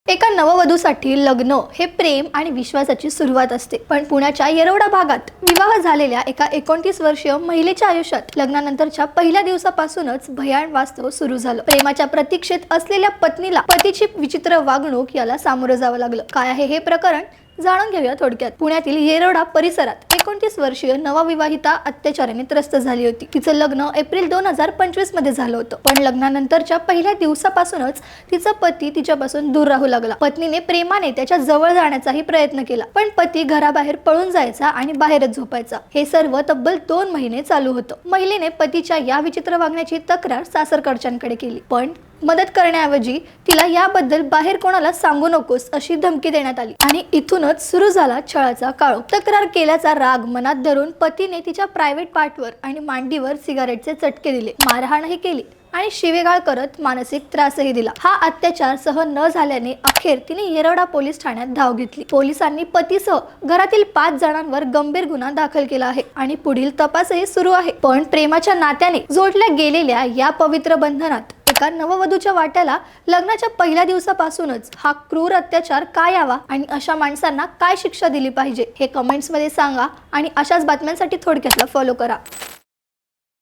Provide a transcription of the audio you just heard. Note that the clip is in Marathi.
एका नववधूसाठी लग्न हे प्रेम आणि विश्वासाची सुरुवात असते, पण पुण्याच्या येरवडा भागात विवाह झालेल्या एका 29 वर्षीय महिलेच्या आयुष्यात लग्नानंतरच्या पहिल्या दिवसापासूनच भयान वास्तव सुरू झालं। प्रेमाच्या प्रतीक्षेत असलेल्या पत्नीला पतीची विचित्र वागणूक याला सामोरं जावं लागलं। काय आहे हे प्रकरण जाणून घेऊया थोडक्यात। पुण्यातील येरवडा परिसरात 29 वर्षीय नवविवाहिता अत्याचाराने त्रस्त झाली होती। तिचं लग्न एप्रिल 2025 मध्ये झालं होतं, पण लग्नानंतरच्या पहिल्या दिवसापासूनच तिचा पती तिच्यापासून दूर राहू लागला। पत्नीने प्रेमाने त्याच्या जवळ जाण्याचाही प्रयत्न केला, पण पती घराबाहेर पळून जायचा आणि बाहेरच झोपायचा। हे सर्व तब्बल 2 महिने चालू होतं। महिलेने पतीच्या या विचित्र वागण्याची तक्रार सासरकडच्यांकडे केली, पण मदत करण्याऐवजी तिला याबद्दल बाहेर कोणाला सांगू नकोस अशी धमकी देण्यात आली आणि इथूनच सुरू झाला छळाचा काळोख। तक्रार केल्याचा राग मनात धरून पतीने तिच्या प्रायव्हेट पार्टवर आणि मांडीवर सिगारेटचे चटके दिले, मारहाणही केली आणि शिवीगाळ करत मानसिक त्रासही दिला। हा अत्याचार सहन न झाल्याने अखेर तिने येरवडा पोलीस ठाण्यात धाव घेतली। पोलिसांनी पतीसह घरातील 5 जणांवर गंभीर गुन्हा दाखल केला आहे आणि पुढील तपासही सुरू आहे। पण प्रेमाच्या नात्याने जोडल्या गेलेल्या या पवित्र बंधनात एका नववधूच्या वाट्याला लग्नाच्या पहिल्या दिवसापासूनच हा क्रूर अत्याचार का यावा आणि अशा माणसांना काय शिक्षा दिली पाहिजे हे कमेंट्स मध्ये सांगा आणि अशाच बातम्यांसाठी थोडक्यातला फॉलो करा।